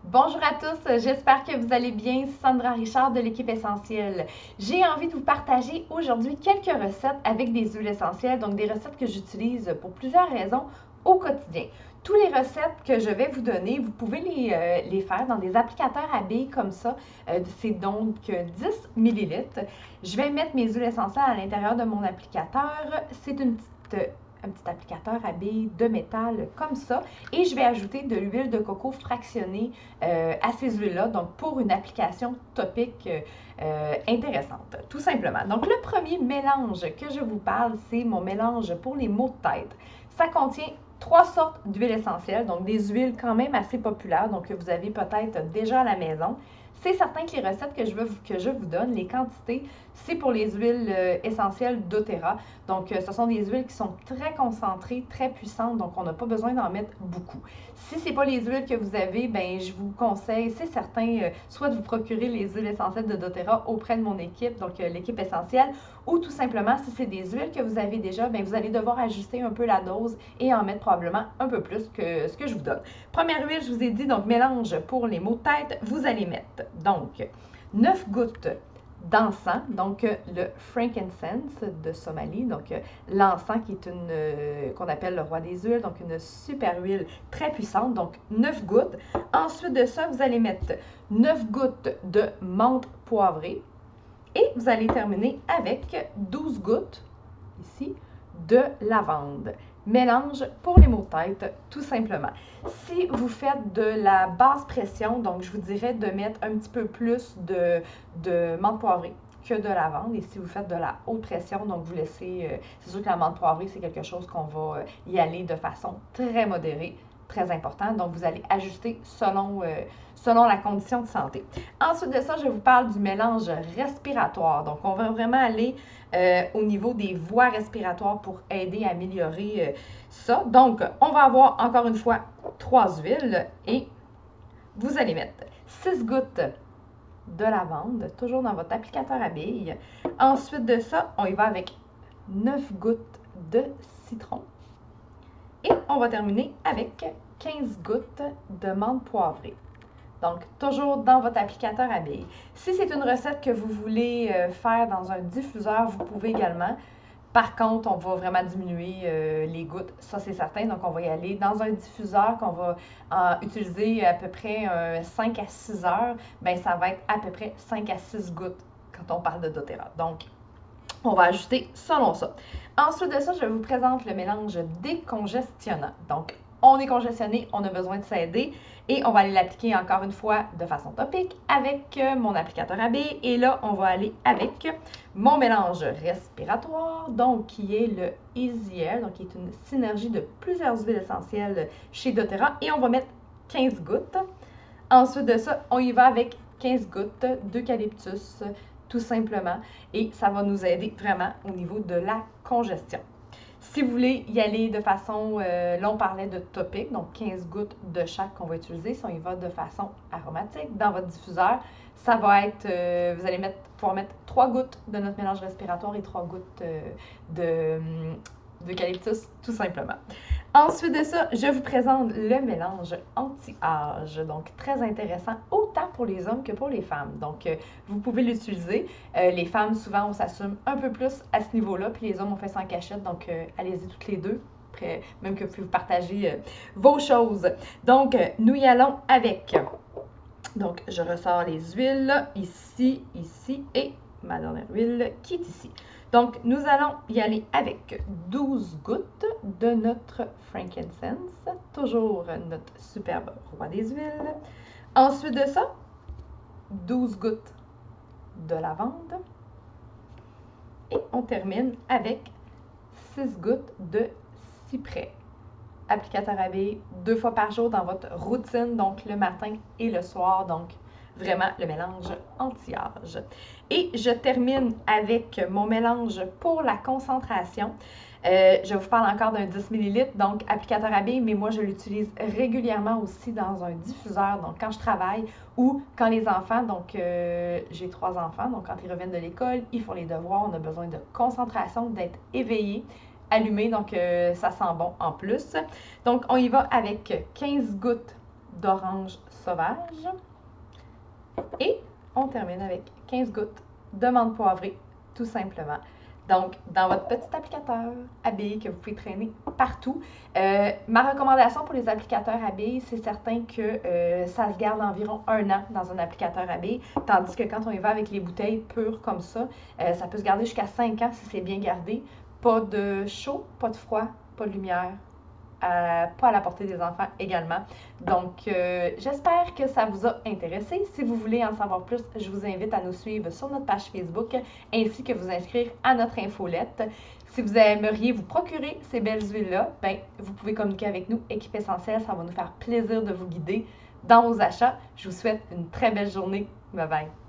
Bonjour à tous, j'espère que vous allez bien. Sandra Richard de l'équipe Essentielle. J'ai envie de vous partager aujourd'hui quelques recettes avec des huiles essentielles, donc des recettes que j'utilise pour plusieurs raisons au quotidien. Toutes les recettes que je vais vous donner, vous pouvez les faire dans des applicateurs à billes comme ça. C'est donc 10 millilitres. Je vais mettre mes huiles essentielles à l'intérieur de mon applicateur. C'est un petit applicateur à billes de métal comme ça. Et je vais ajouter de l'huile de coco fractionnée à ces huiles-là, donc pour une application topique intéressante, tout simplement. Donc le premier mélange que je vous parle, c'est mon mélange pour les maux de tête. Ça contient trois sortes d'huiles essentielles, donc des huiles quand même assez populaires, donc que vous avez peut-être déjà à la maison. C'est certain que les recettes que je vous donne, les quantités, c'est pour les huiles essentielles doTERRA. Donc, ce sont des huiles qui sont très concentrées, très puissantes, donc on n'a pas besoin d'en mettre beaucoup. Si ce n'est pas les huiles que vous avez, ben je vous conseille, c'est certain, soit de vous procurer les huiles essentielles de doTERRA auprès de mon équipe, donc l'équipe essentielle, ou tout simplement, si c'est des huiles que vous avez déjà, ben vous allez devoir ajuster un peu la dose et en mettre probablement un peu plus que ce que je vous donne. Première huile, je vous ai dit, donc mélange pour les maux de tête, vous allez mettre donc 9 gouttes d'encens, donc le frankincense de Somalie, donc l'encens qui est qu'on appelle le roi des huiles, donc une super huile très puissante, donc 9 gouttes. Ensuite de ça, vous allez mettre 9 gouttes de menthe poivrée et vous allez terminer avec 12 gouttes, ici, de lavande. Mélange pour les maux de tête, tout simplement. Si vous faites de la basse pression, donc je vous dirais de mettre un petit peu plus de menthe poivrée que de lavande. Et si vous faites de la haute pression, donc vous laissez, c'est sûr que la menthe poivrée, c'est quelque chose qu'on va y aller de façon très modérée, très important. Donc vous allez ajuster selon la condition de santé. Ensuite de ça, je vous parle du mélange respiratoire. Donc on va vraiment aller au niveau des voies respiratoires pour aider à améliorer ça. Donc, on va avoir encore une fois 3 huiles et vous allez mettre 6 gouttes de lavande, toujours dans votre applicateur à billes. Ensuite de ça, on y va avec 9 gouttes de citron. Et on va terminer avec 15 gouttes de menthe poivrée. Donc, toujours dans votre applicateur à billes. Si c'est une recette que vous voulez faire dans un diffuseur, vous pouvez également. Par contre, on va vraiment diminuer les gouttes, ça c'est certain. Donc, on va y aller dans un diffuseur qu'on va utiliser à peu près 5 à 6 heures. Bien, ça va être à peu près 5 à 6 gouttes quand on parle de doTERRA. Donc, on va ajuster selon ça. Ensuite de ça, je vous présente le mélange décongestionnant. Donc, on est congestionné, on a besoin de s'aider et on va aller l'appliquer encore une fois de façon topique avec mon applicateur à billes. Et là, on va aller avec mon mélange respiratoire, donc qui est le Easy Air, donc qui est une synergie de plusieurs huiles essentielles chez doTERRA. Et on va mettre 15 gouttes. Ensuite de ça, on y va avec 15 gouttes d'eucalyptus, tout simplement. Et ça va nous aider vraiment au niveau de la congestion. Si vous voulez y aller de façon, là on parlait de topique, donc 15 gouttes de chaque qu'on va utiliser. Si on y va de façon aromatique dans votre diffuseur, ça va être, vous allez pouvoir mettre 3 gouttes de notre mélange respiratoire et 3 gouttes d'eucalyptus, tout simplement. Ensuite de ça, je vous présente le mélange anti-âge, donc très intéressant autant pour les hommes que pour les femmes. Donc, vous pouvez l'utiliser. Les femmes, souvent, on s'assume un peu plus à ce niveau-là, puis les hommes, on fait ça en cachette. Donc, allez-y toutes les deux, après, même que vous pouvez vous partager vos choses. Donc, nous y allons avec. Donc, je ressors les huiles ici, ici et ma dernière huile qui est ici. Donc, nous allons y aller avec 12 gouttes de notre frankincense, toujours notre superbe roi des huiles. Ensuite de ça, 12 gouttes de lavande. Et on termine avec 6 gouttes de cyprès. Applicateur à billes 2 fois par jour dans votre routine, donc le matin et le soir. Donc, vraiment le mélange anti-âge. Et je termine avec mon mélange pour la concentration. Je vous parle encore d'un 10 ml, donc applicateur à billes, mais moi je l'utilise régulièrement aussi dans un diffuseur, donc quand je travaille ou quand les enfants, donc j'ai 3 enfants, donc quand ils reviennent de l'école, ils font les devoirs, on a besoin de concentration, d'être éveillé, allumé, donc ça sent bon en plus. Donc on y va avec 15 gouttes d'orange sauvage. Et on termine avec 15 gouttes de menthe poivrée, tout simplement. Donc, dans votre petit applicateur à billes que vous pouvez traîner partout. Ma recommandation pour les applicateurs à billes, c'est certain que ça se garde environ 1 an dans un applicateur à billes, tandis que quand on y va avec les bouteilles pures comme ça peut se garder jusqu'à 5 ans si c'est bien gardé. Pas de chaud, pas de froid, pas de lumière. Pas à la portée des enfants également. Donc, j'espère que ça vous a intéressé. Si vous voulez en savoir plus, je vous invite à nous suivre sur notre page Facebook ainsi que vous inscrire à notre infolette. Si vous aimeriez vous procurer ces belles huiles-là, ben, vous pouvez communiquer avec nous, Équipe Essentielle. Ça va nous faire plaisir de vous guider dans vos achats. Je vous souhaite une très belle journée. Bye bye!